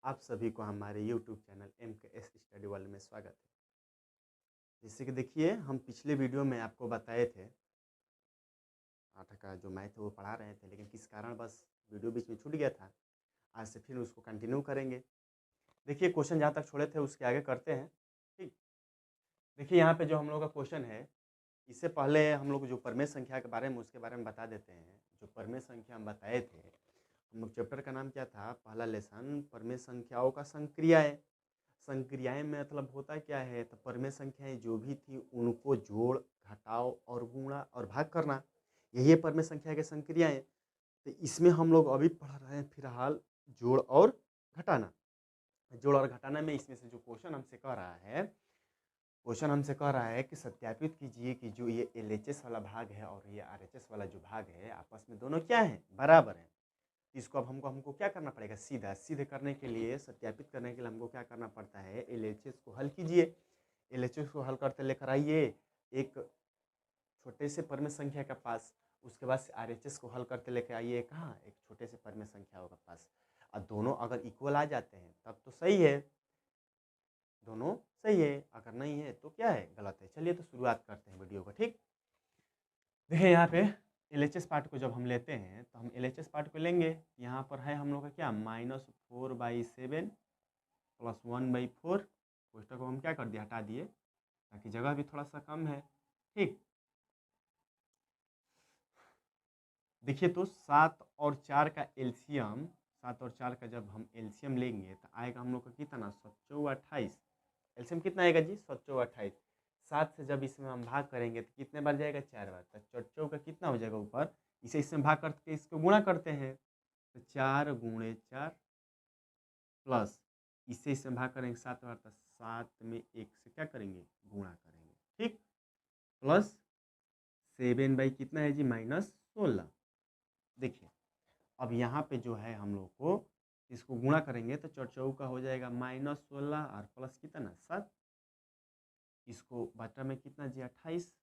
आप सभी को हमारे YouTube channel MKS study world में स्वागत है। जैसे कि देखिए हम पिछले वीडियो में आपको बताए थे 8 का जो मैथ है वो पढ़ा रहे थे, लेकिन किस कारण बस वीडियो बीच में छूट गया था। आज से फिर उसको कंटिन्यू करेंगे। देखिए क्वेश्चन जहाँ तक छोड़े थे उसके आगे करते हैं। ठीक, देखिए यहाँ पे जो हम लोग का क्वेश्चन है, इससे पहले हम लोग जो परमेय संख्या के बारे में उसके बारे में बता देते हैं। जो परमेय संख्या हम बताए थे, हम लोग चैप्टर का नाम क्या था, पहला लेसन परमेय संख्याओं का संक्रियाएं। संक्रियाएं में मतलब होता क्या है, तो परमेय संख्याएं जो भी थी उनको जोड़, घटाव और गुणा और भाग करना, यही है परमेय संख्या के संक्रियाएं। तो इसमें हम लोग अभी पढ़ रहे हैं फिलहाल जोड़ और घटाना। जोड़ और घटाना में इसमें से जो क्वेश्चन हमसे कह रहा है कि सत्यापित कीजिए कि जो ये LHS वाला भाग है और ये RHS वाला जो भाग है आपस में दोनों क्या है, बराबर है। इसको अब हमको क्या करना पड़ेगा, सीधे करने के लिए, सत्यापित करने के लिए हमको क्या करना पड़ता है, LHS को हल कीजिए। LHS को हल करते लेकर आइए एक छोटे से परमेय संख्या के पास, उसके बाद से RHS को हल करते लेकर आइए कहाँ, एक छोटे से परमेय संख्याओं के पास। और दोनों अगर इक्वल आ जाते हैं तब तो सही है, दोनों सही है, अगर नहीं है तो क्या है, गलत है। चलिए तो शुरुआत करते हैं वीडियो का। ठीक, देखिए यहाँ पे LHS पार्ट को जब हम लेते हैं तो हम LHS पार्ट को लेंगे। यहाँ पर है हम लोग का क्या, -4/7 + 1/4। कोष्टक को हम क्या कर दिए, हटा दिए, ताकि जगह भी थोड़ा सा कम है। ठीक, देखिए तो 7 और 4 का एलसीएम, 7 और 4 का जब हम एलसीएम लेंगे तो आएगा हम लोग का कितना, 7×4=28। एलसीएम कितना आएगा जी, 7×4=28। 7 से जब इसमें हम भाग करेंगे तो कितने बार जाएगा, 4 बार। तो 4×4 का कितना हो जाएगा ऊपर, इसे इसमें भाग करके इसको गुणा करते हैं तो 4×4 प्लस इससे इसमें भाग करेंगे 7 बार, तो 7 में 1 से क्या करेंगे, गुणा करेंगे। ठीक, प्लस 7 कितना है जी, -16। देखिए अब यहाँ पे जो है हम लोग को इसको गुणा करेंगे तो 4×4 का हो जाएगा -16 और प्लस कितना, 7। इसको बटा में कितना जी, 28।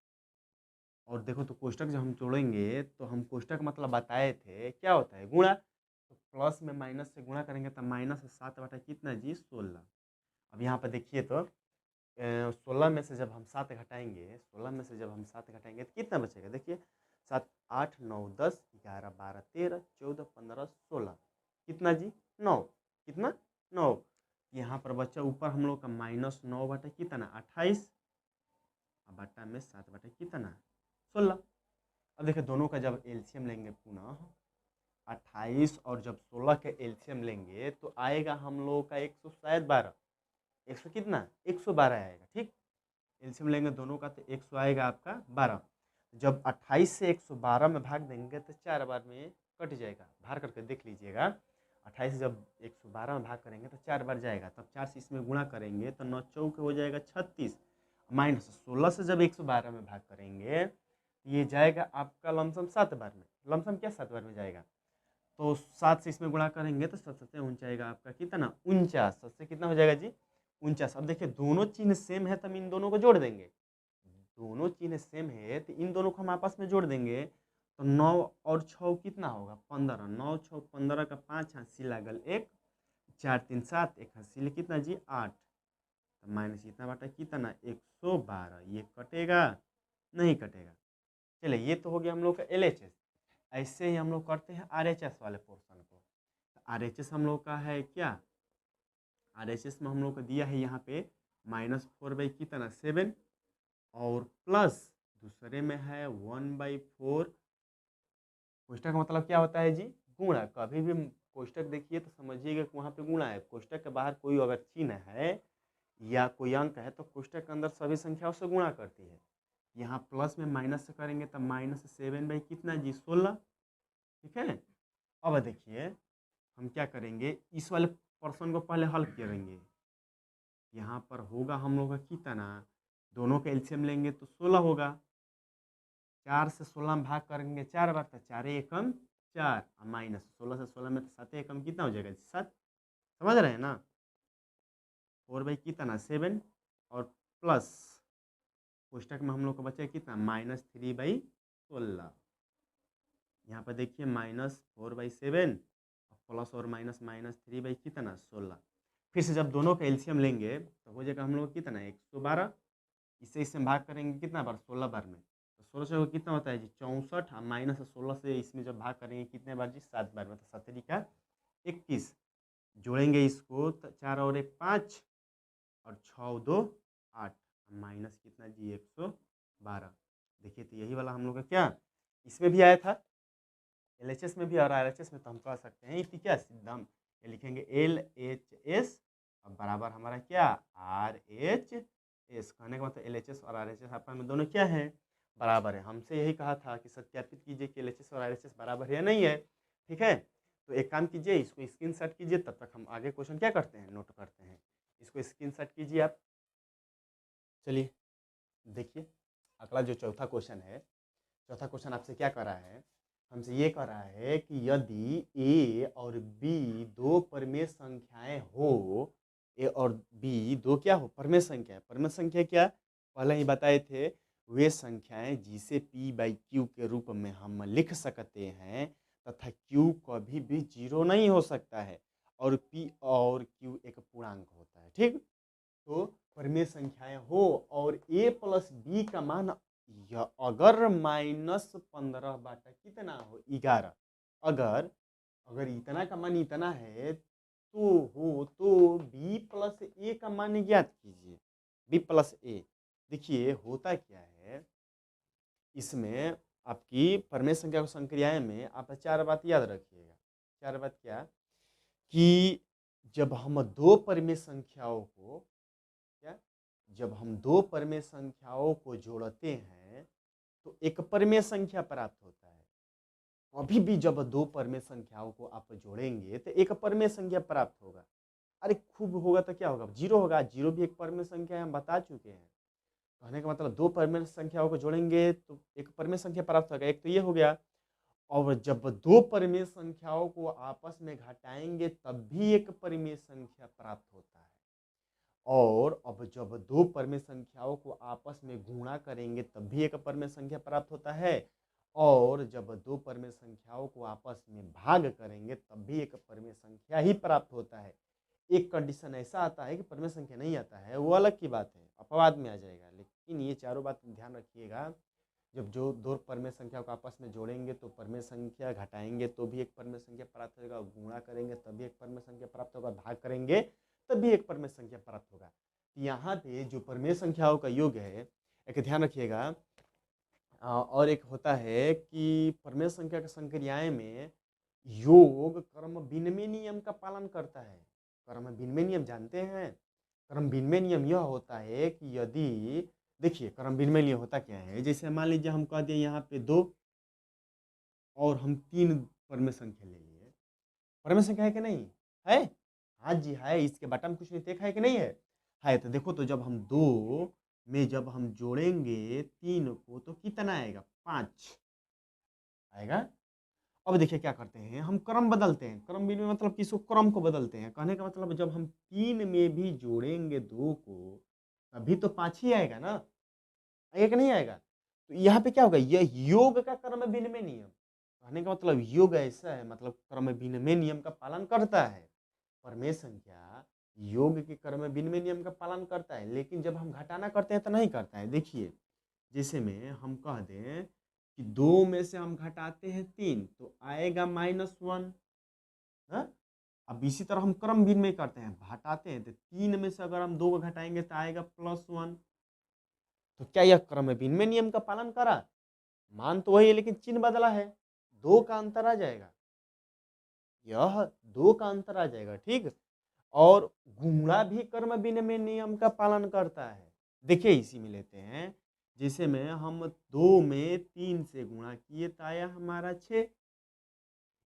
और देखो तो कोष्टक जब हम जोड़ेंगे तो हम कोष्टक मतलब बताए थे क्या होता है, गुणा। तो प्लस में माइनस से गुणा करेंगे तो -7 बटा कितना जी, 16। अब यहाँ पर देखिए तो 16 में से जब हम 7 घटाएंगे, 16 में से जब हम 7 घटाएंगे तो कितना बचेगा, देखिए 7, 8, 9, 10, 11, 12, 13, 14, 15, 16, कितना जी, 9। कितना, 9। यहाँ पर बच्चा ऊपर हम लोग का -9 बटा कितना, 28, बटा में 7 बटा कितना, 16। अब देखिए दोनों का जब एलसीएम लेंगे पुनः, 28 और जब 16 के एलसीएम लेंगे तो आएगा हम लोग का 112। 100 कितना, 112 आएगा। ठीक, एलसीएम लेंगे दोनों का तो 100 आएगा आपका 12। जब 28 से 112 में भाग देंगे तो 4 बार में कट जाएगा, भार करके देख लीजिएगा। 28 से जब 112 में भाग करेंगे तो 4 बार जाएगा, तब 4 से इसमें गुणा करेंगे तो 9 चौक हो जाएगा 36, -16 से जब 112 में भाग करेंगे तो ये जाएगा आपका लमसम 7 बार में। लमसम क्या, 7 बार में जाएगा। तो 7 से इसमें गुणा करेंगे तो 7 से 49 आएगा आपका कितना, 49। 7 से कितना हो जाएगा जी, 49। अब देखिए दोनों चिन्ह सेम है तो हम इन दोनों को जोड़ देंगे। दोनों चिन्ह सेम है तो इन दोनों को हम आपस में जोड़ देंगे तो 9 और 6 कितना होगा, 15। 9, 6, 15 का 5 हाथी लागल 1, 4, 3, 7, 1 हाथी कितना जी, 8। तो माइनस इतना बटा कितना, 112। ये कटेगा, नहीं कटेगा। चलिए ये तो हो गया हम लोग का LHS। ऐसे ही हम लोग करते हैं RHS वाले पोर्शन को। RHS हम लोग का है क्या, RHS में हम लोग को दिया है यहाँ पे -4 कितना, 7, और प्लस दूसरे में है 1/4। कोष्टक का मतलब क्या होता है जी, गुणा। कभी भी कोष्टक देखिए तो समझिएगा कि वहाँ पे गुणा है। कोष्टक के बाहर कोई अगर चिन्ह है या कोई अंक है तो कोष्टक के अंदर सभी संख्याओं से गुणा करती है। यहाँ प्लस में माइनस से करेंगे तो -7 कितना जी, 16। ठीक है, अब देखिए हम क्या करेंगे, इस वाले पर्सन को पहले हल करेंगे। यहाँ पर होगा हम लोग का कितना, दोनों का एलसीएम लेंगे तो 16 होगा। 4 से 16 में भाग करेंगे 4 बार तो 4 एकम 4, -16 से 16 में तो 7 एकम कितना हो जाएगा, 7। समझ रहे हैं ना, 4 कितना, 7, और प्लस कोष्टक में हम लोग को बचा कितना, -3/16। यहाँ पर देखिए -4/7 और प्लस और माइनस माइनस 3 बाई कितना 16। फिर से जब दोनों का एलसीएम लेंगे तो हो जाएगा हम लोग कितना 112। इससे हम भाग करेंगे कितना बार 16 बार में, तो 16 से वो कितना होता है जी 64, माइनस 16 से इसमें जब भाग करेंगे कितने बार जी 7 बार में, तो 7 का 21। जोड़ेंगे इसको तो 4 और 1 5 और 6 और 2 8, माइनस कितना जी 112। देखिए तो यही वाला हम लोग का क्या इसमें भी आया था, एलएचएस में भी और आरएचएस में, तो हम कह सकते हैं कि क्या सीधा हम ये लिखेंगे LHS और बराबर हमारा क्या RHS। कहने का मतलब LHS और RHS आपस में दोनों क्या है बराबर है। हमसे यही कहा था कि सत्यापित कीजिए कि LHS और RHS बराबर है या नहीं है। ठीक है, तो एक काम कीजिए, इसको स्क्रीनशॉट कीजिए, तब तक हम आगे क्वेश्चन क्या करते हैं नोट करते हैं। इसको स्क्रीनशॉट कीजिए आप। चलिए देखिए अगला जो चौथा क्वेश्चन है, चौथा क्वेश्चन आपसे क्या कर रहा है, हमसे ये कह रहा है कि यदि ए और बी दो परिमेय संख्याएं हो, ए और बी दो क्या हो परिमेय संख्या है। परिमेय संख्या क्या पहले ही बताए थे, वे संख्याएं जिसे p बाई क्यू के रूप में हम लिख सकते हैं तथा q कभी भी 0 नहीं हो सकता है और p और q एक पूर्णांक होता है। ठीक, तो परिमेय संख्याएं हो और a प्लस बी का मान अगर -15 बाटा कितना हो 11, अगर अगर इतना का मान इतना है तो b प्लस ए का मान ज्ञात कीजिए। b प्लस ए, देखिए होता क्या है इसमें, आपकी परिमेय संख्या को संक्रियाएं में आप 4 बात याद रखिएगा। 4 बात क्या कि जब हम दो परिमेय संख्याओं को क्या जब हम दो परिमेय संख्याओं को जोड़ते हैं तो एक परिमेय संख्या प्राप्त होता है। अभी भी जब दो परिमेय संख्याओं को आप जोड़ेंगे तो एक परिमेय संख्या प्राप्त होगा। अरे खूब होगा तो क्या होगा 0 होगा, 0 भी एक परिमेय संख्या है, हम बता चुके हैं। कहने का मतलब दो परिमेय संख्याओं को जोड़ेंगे तो एक परिमेय संख्या प्राप्त होगा, एक तो ये हो गया। और जब दो परिमेय संख्याओं को आपस में घटाएंगे तब भी एक परिमेय संख्या प्राप्त होता है। और अब जब दो परिमेय संख्याओं को आपस में गुणा करेंगे तब भी एक परिमेय संख्या प्राप्त होता है। और जब दो परिमेय संख्याओं को आपस में भाग करेंगे तब भी एक परिमेय संख्या ही प्राप्त होता है। एक कंडीशन ऐसा आता है कि परिमेय संख्या नहीं आता है, वो अलग की बात है, अपवाद में आ जाएगा। लेकिन ये चारों बात ध्यान रखिएगा, जब जो दो परिमेय संख्या को आपस में जोड़ेंगे तो परिमेय संख्या, घटाएंगे तो भी एक परिमेय संख्या प्राप्त होगा, गुणा करेंगे तब भी एक परिमेय संख्या प्राप्त होगा, भाग करेंगे तब भी एक परिमेय संख्या प्राप्त होगा। यहाँ पे जो परिमेय संख्याओं का योग है, एक ध्यान रखिएगा। और एक होता है कि परिमेय संख्या के संक्रियाएं में योग क्रम विनिमय नियम का पालन करता है। क्रम विनिमय नियम जानते हैं? क्रम विनिमय नियम यह होता है कि यदि देखिए क्रम विनिमय नियम होता क्या है, जैसे मान लीजिए हम कह दिए यहाँ पे 2 और हम 3 परिमेय संख्या ले लिए। परिमेय संख्या है कि नहीं है? हाँ जी है, इसके बारे में कुछ नहीं देखा है कि नहीं है तो देखो, तो जब हम 2 में जब हम जोड़ेंगे 3 को तो कितना आएगा 5 आएगा। अब देखिए क्या करते हैं, हम क्रम बदलते हैं। क्रम में मतलब किसको क्रम को बदलते हैं। कहने का मतलब जब हम 3 में भी जोड़ेंगे 2 को तभी तो 5 ही आएगा ना, आएगा कि नहीं आएगा। तो यहाँ पे क्या होगा, यह योग का क्रम विनिमय नियम। कहने का मतलब योग ऐसा है, मतलब क्रम विनिमय नियम का पालन करता है। परिमेय संख्या योग के क्रम विनिमय नियम का पालन करता है, लेकिन जब हम घटाना करते हैं तो नहीं करता है। देखिए जैसे में हम कह दें कि 2 में से हम घटाते हैं 3 तो आएगा -1। अब इसी तरह हम क्रम विनिमय करते हैं, घटाते हैं तो 3 में से अगर हम 2 को घटाएंगे तो आएगा +1। तो क्या यह क्रम विनिमय नियम का पालन करा? मान तो वही है लेकिन चिन्ह बदला है, 2 का अंतर आ जाएगा, यह 2 का अंतर आ जाएगा। ठीक, और गुणा भी क्रम विनिमय नियम का पालन करता है। देखिए इसी में लेते हैं, जैसे में हम 2 में 3 से गुणा किए तो आया हमारा 6।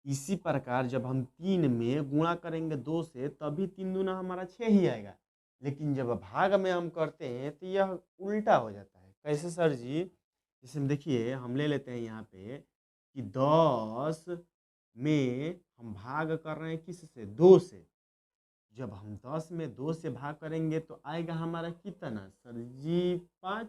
इसी प्रकार जब हम 3 में गुणा करेंगे 2 से तभी 3 दूना हमारा 6 ही आएगा। लेकिन जब भाग में हम करते हैं तो यह उल्टा हो जाता है। कैसे सर जी? जैसे हम देखिए हम ले लेते हैं यहाँ पे कि 10 में हम भाग कर रहे हैं किस से 2 से। जब हम 10 में 2 से भाग करेंगे तो आएगा हमारा कितना सर जी 5।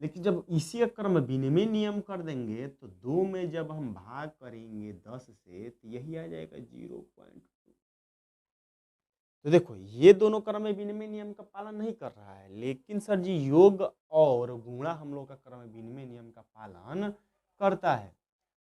लेकिन जब इसी का क्रम विनिमय नियम कर देंगे तो 2 में जब हम भाग करेंगे 10 से तो यही आ जाएगा 0.2। तो देखो ये दोनों क्रम विनिमय नियम का पालन नहीं कर रहा है, लेकिन सर जी योग और गुणा हम लोग का क्रम विनिमय नियम का पालन करता है।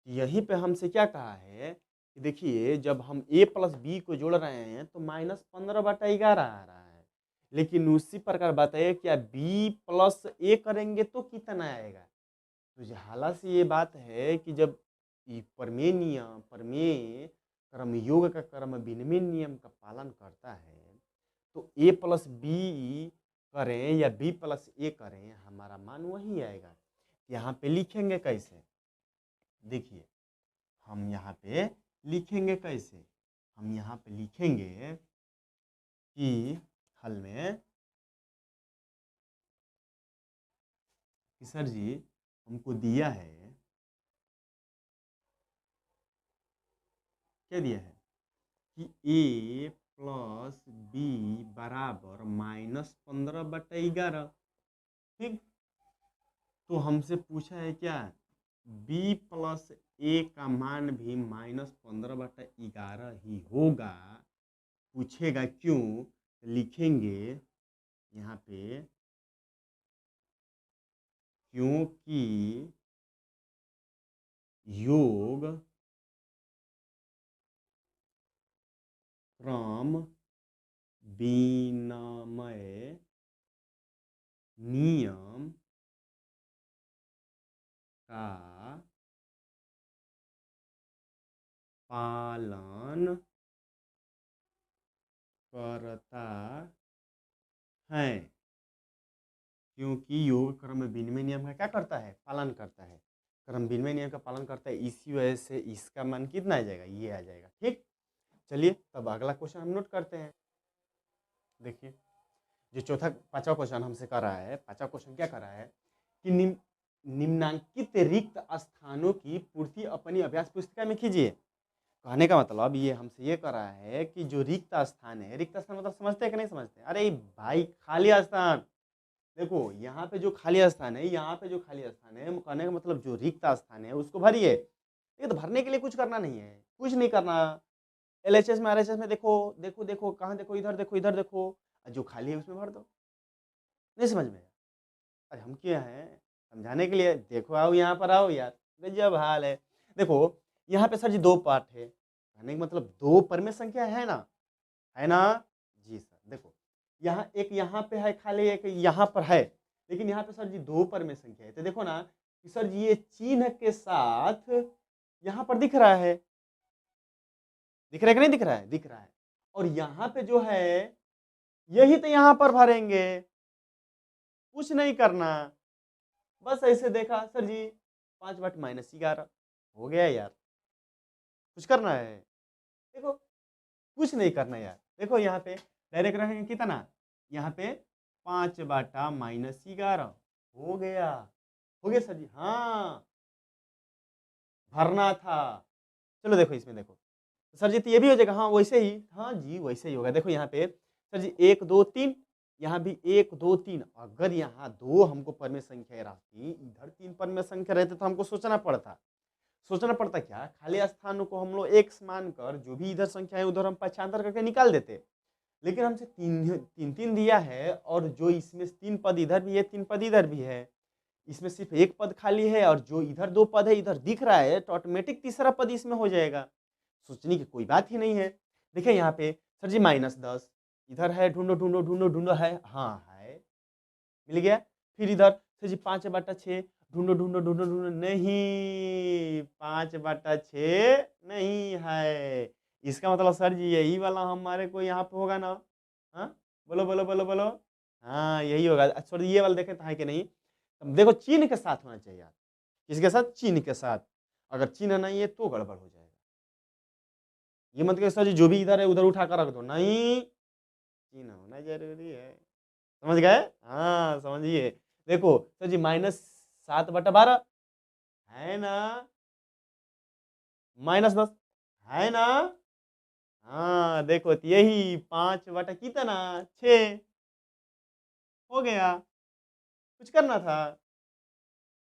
यहीं पे हमसे क्या कहा है कि देखिए जब हम a प्लस बी को जोड़ रहे हैं तो -15/11 आ रहा है, लेकिन उसी प्रकार बताइए क्या b प्लस a करेंगे तो कितना आएगा। तो हाला से ये बात है कि जब प्रमेय क्रम योग का क्रम विनिमय नियम का पालन करता है तो a प्लस बी करें या b प्लस a करें हमारा मान वही आएगा। यहाँ पे लिखेंगे कैसे, देखिए हम यहाँ पे लिखेंगे कैसे, हम यहाँ पे लिखेंगे कि हल में कि सर जी हमको दिया है, क्या दिया है कि a प्लस बी बराबर -15/11। ठीक, तो हमसे पूछा है क्या b प्लस a का मान भी -15/11 ही होगा। पूछेगा क्यों, लिखेंगे यहाँ पे क्योंकि योग क्रम विनिमय नियम का पालन करता है। क्योंकि योग क्रम विनिमय नियम का क्या करता है, पालन करता है। क्रम विनिमय नियम का पालन करता है, इसी वजह से इसका मान कितना आ जाएगा, ये आ जाएगा। ठीक, चलिए तब अगला क्वेश्चन हम नोट करते हैं। देखिए जो पांचवा क्वेश्चन हमसे कर रहा है, पांचवा क्वेश्चन क्या कर रहा है कि निम्नांकित रिक्त स्थानों की पूर्ति अपनी अभ्यास पुस्तिका में कीजिए। कहने का मतलब ये हमसे ये कर रहा है कि जो रिक्त स्थान है, रिक्त स्थान मतलब समझते हैं कि नहीं समझते, अरे भाई खाली स्थान। देखो यहाँ पे जो खाली स्थान है, यहाँ पे जो खाली स्थान है, कहने का मतलब जो रिक्त स्थान है उसको भरिए। ये तो भरने के लिए कुछ करना नहीं है, कुछ नहीं करना। LHS में RHS में देखो देखो देखो कहाँ देखो, इधर देखो इधर देखो, जो खाली है उसमें भर दो। नहीं समझ में, अरे हम क्या हैं समझाने के लिए, देखो आओ यहाँ पर आओ यार, गजब हाल है। देखो यहाँ पे सर जी 2 पार्ट है, कहने का मतलब 2 परमेय संख्या है ना, है ना जी सर। देखो यहाँ एक यहाँ पे है खाली, एक यहाँ पर है, लेकिन यहाँ पे सर जी 2 परमेय संख्या है। तो देखो ना कि सर जी ये चिन्ह के साथ यहाँ पर दिख रहा है, दिख रहा है कि नहीं दिख रहा है, दिख रहा है। और यहाँ पे जो है यही तो यहाँ पर भरेंगे, कुछ नहीं करना, बस ऐसे देखा सर जी 5/-11 हो गया यार, कुछ करना है, देखो कुछ नहीं करना यार। देखो यहाँ पे डायरेक्ट रखेंगे कितना, यहाँ पे 5/-11 हो गया, हो गया सर जी। हाँ भरना था, चलो देखो इसमें देखो सर जी तो ये भी हो जाएगा, हाँ वैसे ही, हाँ जी वैसे ही होगा। देखो यहाँ पे सर जी 1 2 3, यहाँ भी 1 2 3। अगर यहाँ 2 हमको परमेय संख्या रहती, इधर 3 परमेय संख्या रहते तो हमको सोचना पड़ता क्या, खाली स्थानों को हम लोग x मानकर जो भी इधर संख्या है उधर हम पक्षांतर करके निकाल देते। लेकिन हमसे तीन तीन दिया है, और जो इसमें 3 पद इधर भी है 3 पद इधर भी है, इसमें सिर्फ 1 पद खाली है, और जो इधर 2 पद है इधर दिख रहा है, तो ऑटोमेटिक तीसरा पद इसमें हो जाएगा। सोचने की कोई बात ही नहीं है। देखिए यहाँ पे सर जी -10 इधर है, ढूंढो ढूंढो ढूंढो ढूंढो, है हाँ है, मिल गया। फिर इधर सर जी 5/6 ढूंढो ढूंढो ढूंढो ढूंढो, नहीं 5/6 नहीं है। इसका मतलब सर जी यही वाला हमारे को यहाँ पे होगा ना, हाँ बोलो बोलो बोलो बोलो, हाँ यही होगा। सर ये वाला देखें तो है कि नहीं, देखो चिन्ह के साथ होना चाहिए यार, किसके साथ, चिन्ह के साथ। अगर चिन्ह नहीं है तो गड़बड़ हो जाएगा। ये मत कहो सर जी जो भी इधर है उधर उठा कर रख दो, नहीं चिन्ह होना जरूरी है। समझ गए, हाँ समझिए। देखो सर जी -7/12 है ना, -10 है ना, हाँ देखो तो यही 5/कितना 6 हो गया, कुछ करना था,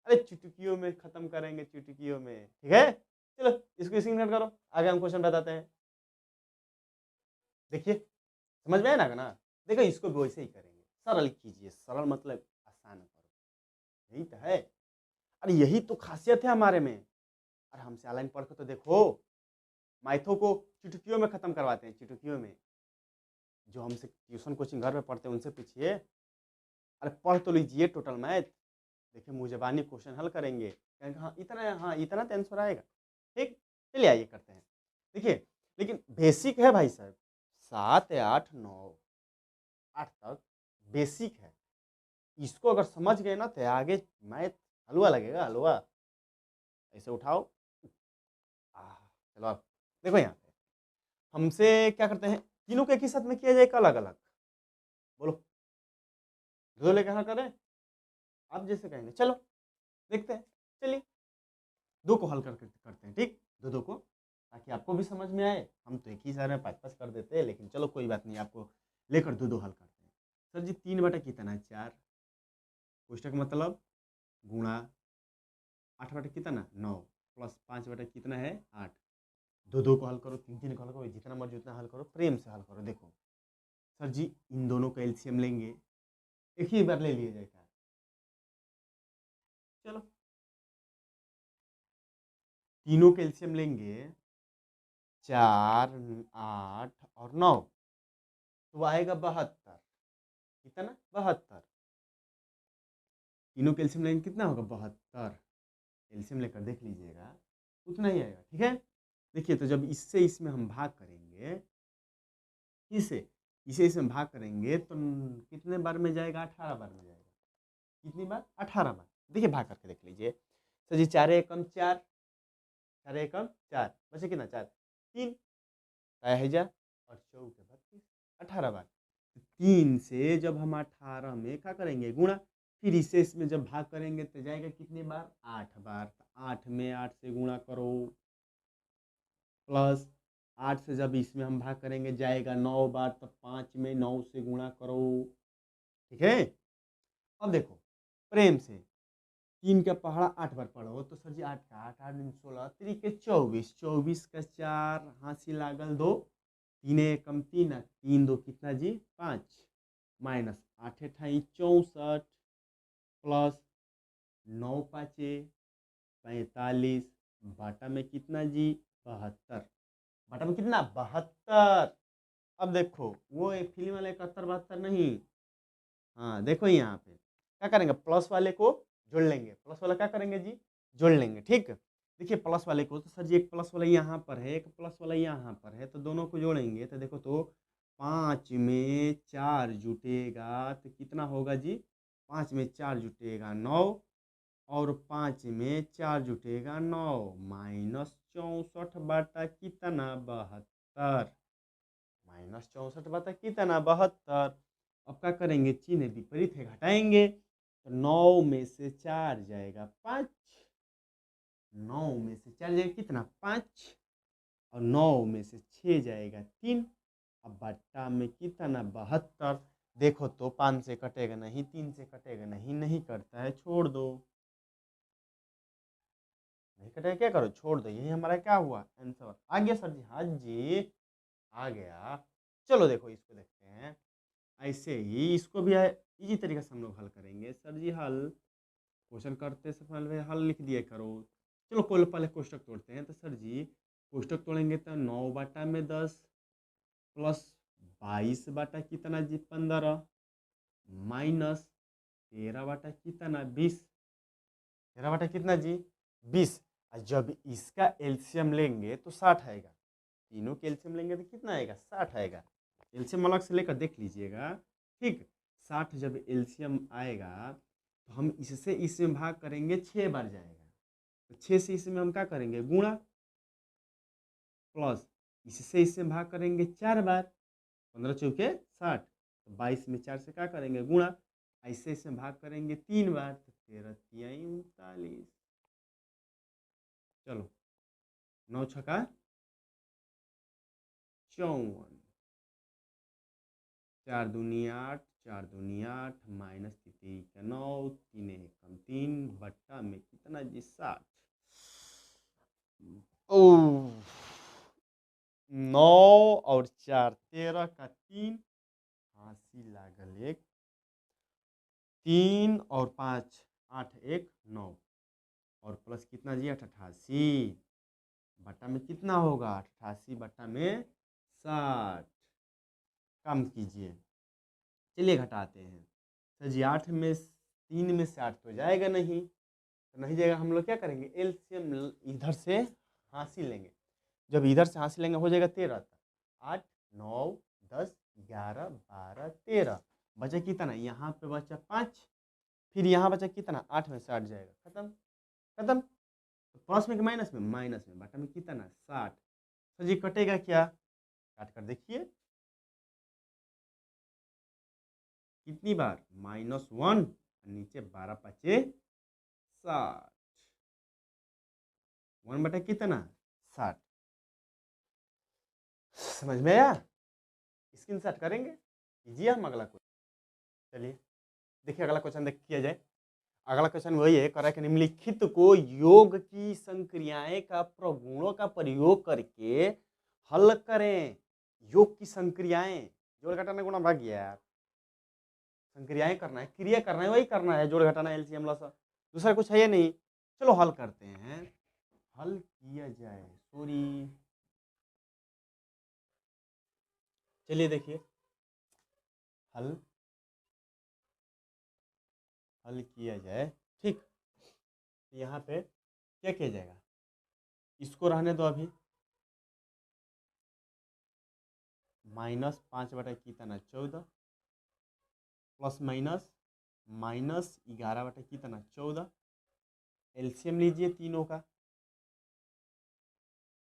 अरे चुटकियों में खत्म करेंगे, चुटकियों में, ठीक है। चलो इसको स्क्रीनशॉट करो, आगे हम क्वेश्चन बताते हैं। देखिए समझ में आया ना। देखो इसको भी वैसे ही करेंगे, सरल कीजिए, सरल मतलब आसान करो, यही तो है। अरे यही तो खासियत है हमारे में। अरे हमसे ऑनलाइन पढ़ के तो देखो, माइथो को चुटकियों में खत्म करवाते हैं, चुटकियों में। जो हमसे ट्यूशन कोचिंग घर में पढ़ते हैं उनसे पूछिए। अरे पढ़ तो लीजिए टोटल मैथ, देखिए मुँहज़बानी क्वेश्चन हल करेंगे, कहेंगे हाँ इतना तो आंसर आएगा। ठीक, चलिए आइए करते हैं। देखिए लेकिन बेसिक है भाई साहब, 7 8 9 8 तक बेसिक है। इसको अगर समझ गए ना तो आगे मैथ हलवा लगेगा, हलवा। ऐसे उठाओ, चलो अब देखो यहाँ पे हमसे क्या करते हैं, तीनों को एक ही साथ में किया जाए, अलग अलग बोलो, दो लेकर हल करें, आप जैसे कहेंगे। चलो देखते हैं, चलिए दो को हल करके करते हैं, ठीक, दो दो को, ताकि आपको भी समझ में आए। हम तो एक ही सारे में 5-5 कर देते हैं, लेकिन चलो कोई बात नहीं, आपको लेकर दो दो हल करते हैं। सर जी 3 बटा कितना है 4, कोष्टक मतलब गुणा 8 बटा कितना 9 प्लस 5 बटा कितना है 8। दो दो को हल करो, तीन तीन को हल करो, जितना मर्जी उतना हल करो, प्रेम से हल करो। देखो सर जी इन दोनों का एलसीएम लेंगे, एक ही बार ले लिया जाएगा। चलो तीनों का एलसीएम लेंगे, 4 8 और 9, तो आएगा 72। कितना 72। तीनों का एलसीएम लेंगे कितना होगा 72, एलसीएम लेकर देख लीजिएगा, उतना ही आएगा, ठीक है। देखिए तो जब इससे इसमें हम भाग करेंगे, इसे इसे इसमें भाग करेंगे तो कितने बार में जाएगा, 18 बार में जाएगा। कितनी बार 18 बार। देखिए भाग करके देख लीजिए। तो जी 4 एकम 4, 4 एकम 4, बचे कितना 4 3 1000 और 4 के 32, 18 बार। 3 से जब हम 18 में क्या करेंगे गुणा, फिर इसे इसमें जब भाग करेंगे तो जाएगा कितनी बार 8 बार। 8 में 8 से गुणा करो, प्लस 8 से जब इसमें हम भाग करेंगे जाएगा 9 बार, तब 5 में 9 से गुणा करो, ठीक है। अब देखो प्रेम से 3 का पहाड़ा 8 बार पढ़ो, तो सर जी 8 का 8 8 दिन 16 3 के 24, 24 का 4 हाथी लागल 2, 3 एकम 3 3 2 कितना जी 5, माइनस 8 अठाई 64 प्लस 9 पाँचे 45, बाटा में कितना जी 72, बाटा में कितना 72। अब देखो वो फिल्म वाले 71 72 नहीं, हाँ देखो यहाँ पे क्या करेंगे, प्लस वाले को जोड़ लेंगे, प्लस वाला क्या करेंगे जी जोड़ लेंगे, ठीक। देखिए प्लस वाले को तो सर जी एक प्लस वाला यहाँ पर है, एक प्लस वाला यहाँ पर है, तो दोनों को जोड़ेंगे तो देखो तो 5 में 4 जुटेगा तो कितना होगा जी, 5 में 4 जुटेगा 9, और 5 में 4 जुटेगा 9, माइनस 64 बटा कितना 72, माइनस 64 बटा कितना 72। अब क्या करेंगे, चिन्ह विपरीत है, घटाएंगे तो 9 में से 4 जाएगा 5, 9 में से 4 जाएगा कितना 5, और 9 में से 6 जाएगा 3, अब बट्टा में कितना 72। देखो तो 5 से कटेगा नहीं, 3 से कटेगा नहीं, नहीं करता है छोड़ दो, नहीं कटेगा क्या करो छोड़ दो, यही हमारा क्या हुआ आंसर आ गया। सर जी हाँ जी आ गया। चलो देखो इसको देखते हैं, ऐसे ही इसको भी इजी तरीके से हम लोग हल करेंगे। सर जी हल क्वेश्चन करते से पहले हल लिख दिया करो। चलो पहले कोष्टक तोड़ते हैं, तो सर जी कोष्टक तोड़ेंगे तो 9 बाटा में 10 प्लस 22 बाटा कितना जी 15, माइनस 13 बाटा कितना 20, 13 बाटा कितना जी 20। और जब इसका एलसीएम लेंगे तो 60 आएगा, तीनों के एलसीएम लेंगे तो कितना आएगा 60 आएगा। एलसीएम अलग से लेकर देख लीजिएगा, ठीक। 60 जब एलसीएम आएगा तो हम इससे इसमें भाग करेंगे 6 बार जाएगा, तो 6 से इसमें हम क्या करेंगे गुणा, प्लस इससे इसमें भाग करेंगे 4 बार, 15 चौके 60, तो 22 में 4 से क्या करेंगे गुणा, ऐसे इसमें भाग करेंगे 3 बार, तो 13 तिहाई 39। चलो 9 छक्का 54, 4 दूनी 8, 4 दूनी 8 माइनस 3 का 9, 3 एक कम 3 बट्टा में कितना जी 60। ओह 9 और 4 13 का 3 80 लागल एक 3 और 5 8 1 9 और प्लस कितना जी 88 बट्टा में कितना होगा 88 बट्टा में 60। कम कीजिए, चलिए घटाते हैं। तो जी 8 में 3 में से 8 तो जाएगा नहीं, तो नहीं जाएगा, हम लोग क्या करेंगे एलसीएम इधर से हासिल लेंगे। जब इधर से हासिल लेंगे हो जाएगा 13 तक 8 9 10 11 12 13 बचा कितना, यहाँ पे बचा 5, फिर यहाँ बचा कितना 8 में से 8 जाएगा, खत्म खत्म। तो प्लस में कि माइनस में, माइनस में, बटा में कितना 60। तो जी कटेगा क्या, काट कर देखिए कितनी बार -1 नीचे 12 पचे 60, 1 बटा कितना 60। समझ में आया, स्क्रीनशॉट करेंगे, कीजिए हम अगला क्वेश्चन। चलिए देखिए अगला क्वेश्चन देख किया जाए। अगला क्वेश्चन वही है, करा कि निम्नलिखित को योग की संक्रियाएं का प्रगुणों का प्रयोग करके हल करें। योग की संक्रियाएं, जोड़ घटाना गुणा भाग गया यार, संक्रियाएं करना है, क्रिया करना है, वही करना है, जोड़ घटाना एलसीएम लसा, दूसरा कुछ है या नहीं। चलो हल करते हैं, हल किया जाए, सॉरी चलिए देखिए हल हल किया जाए, ठीक। यहाँ पे क्या किया जाएगा, इसको रहने दो अभी, -5 बटा कितना 14 प्लस माइनस -11 बटा कितना 14। एलसीएम लीजिए तीनों का,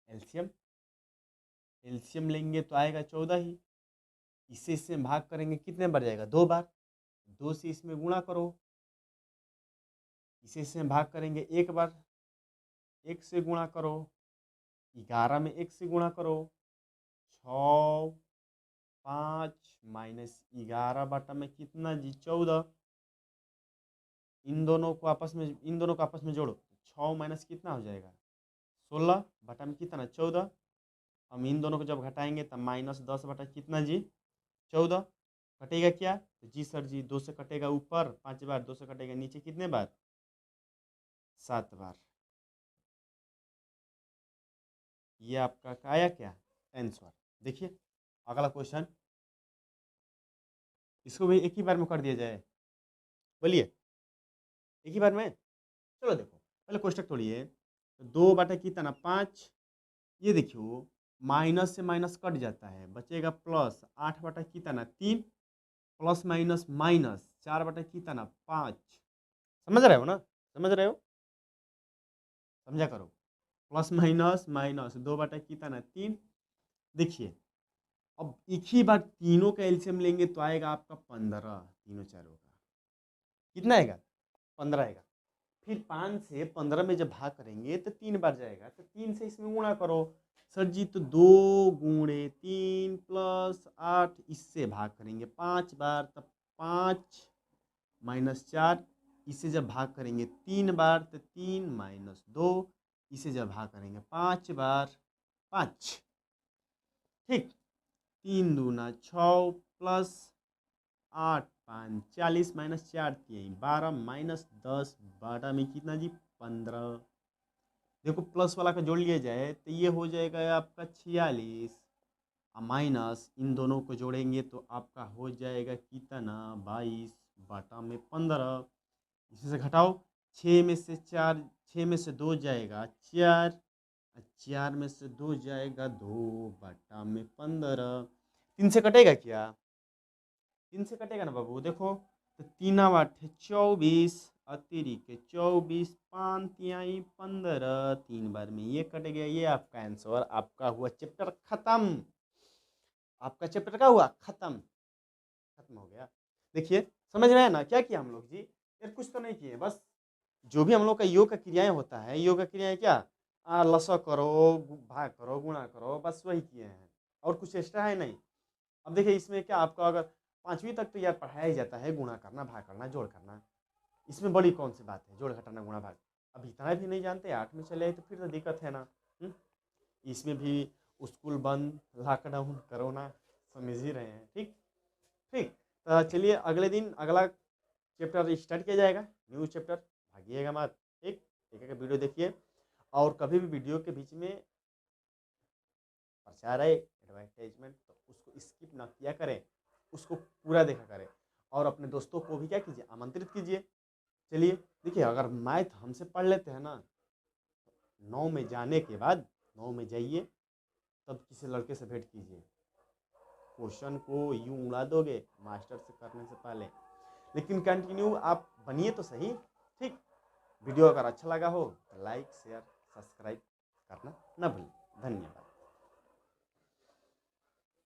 एलसीएम एलसीएम लेंगे तो आएगा 14 ही, इसे इससे भाग करेंगे कितने बार जाएगा 2 बार, 2 से इसमें गुणा करो, इसे इससे भाग करेंगे 1 बार, 1 से गुणा करो, 11 में 1 से गुणा करो, 6 5 -11 बटा में कितना जी 14। इन दोनों को आपस में जोड़ो, 6 माइनस कितना हो जाएगा 16 बटा में कितना 14। हम इन दोनों को जब घटाएंगे तब -10 बटा कितना जी 14, कटेगा क्या, तो जी सर जी 2 से कटेगा ऊपर 5 बार, 2 से कटेगा नीचे कितने बार 7 बार। ये आपका आया क्या आंसर। देखिए अगला क्वेश्चन, इसको भी एक ही बार में कर दिया जाए, बोलिए एक ही बार में। चलो देखो पहले कोष्टक तोड़िए, 2 बटा कितना 5, ये देखियो माइनस से माइनस कट जाता है, बचेगा प्लस 8 बटा कितना 3 प्लस माइनस माइनस 4 बटा कितना 5। समझ रहे हो ना, समझ रहे हो, समझा करो, प्लस माइनस माइनस 2 बटा कितना 3। देखिए अब एक ही बार तीनों का एलसीएम लेंगे तो आएगा आपका 15, तीनों चारों का कितना आएगा 15 आएगा। फिर 5 से 15 में जब भाग करेंगे तो 3 बार जाएगा, तो 3 से इसमें गुणा करो सर जी, तो 2 गुणे 3 प्लस 8, इससे भाग करेंगे 5 बार, तब 5 -4, इसे जब भाग करेंगे 3 बार तो 3 -2, इसे जब भाग करेंगे 5 बार 5, ठीक। 3 दूना 6 प्लस 8 5 40 -4 3 12 -10 12 में कितना जी 15। देखो प्लस वाला का जोड़ लिया जाए तो ये हो जाएगा आपका 46, माइनस इन दोनों को जोड़ेंगे तो आपका हो जाएगा कितना 22 बटा में 15। इसी से घटाओ, 6 में से 4, 6 में से 2 जाएगा 4, 4 में से 2 जाएगा 2 बटा में 15। 3 से कटेगा क्या, 3 से कटेगा ना बाबू, देखो तो 3 8 24 अतिरिक्त 24 5 तिहाई 15, 3 बार में ये कट गया, ये आपका आंसर, आपका हुआ चैप्टर खत्म। आपका चैप्टर का हुआ खत्म, खत्म हो गया। देखिए समझ में आया ना क्या किया हम लोग जी, यार कुछ तो नहीं किए, बस जो भी हम लोग का योग का क्रियाएं होता है, योग का क्रियाएं क्या, लसा करो भाग करो गुणा करो, बस वही किए हैं और कुछ एक्स्ट्रा है नहीं। अब देखिए इसमें क्या आपका अगर 5वीं तक तो यार पढ़ाया ही जाता है, गुणा करना, भाग करना, जोड़ करना। इसमें बड़ी कौन सी बात है, जोड़ घटाना गुणा भाग। अब इतना भी नहीं जानते, 8 में चले आए तो फिर तो दिक्कत है ना। हुँ? इसमें भी स्कूल बंद, लॉकडाउन, कोरोना, समझ ही रहे हैं। ठीक ठीक। तो चलिए अगले दिन अगला चैप्टर स्टार्ट किया जाएगा, न्यू चैप्टर। भागिएगा मत। ठीक, एक एक वीडियो देखिए, और कभी भी वीडियो के बीच में प्रचार है, एडवर्टाइजमेंट, तो उसको स्किप ना किया करें, उसको पूरा देखा करें, और अपने दोस्तों को भी क्या कीजिए, आमंत्रित कीजिए। चलिए देखिए, अगर मैथ हमसे पढ़ लेते हैं ना, 9 में जाने के बाद, 9 में जाइए, तब किसी लड़के से भेंट कीजिए, क्वेश्चन को यूं उड़ा दोगे मास्टर से करने से पहले। लेकिन कंटिन्यू आप बनिए तो सही। ठीक, वीडियो अगर अच्छा लगा हो तो लाइक शेयर सब्सक्राइब करना ना भूलें। धन्यवाद।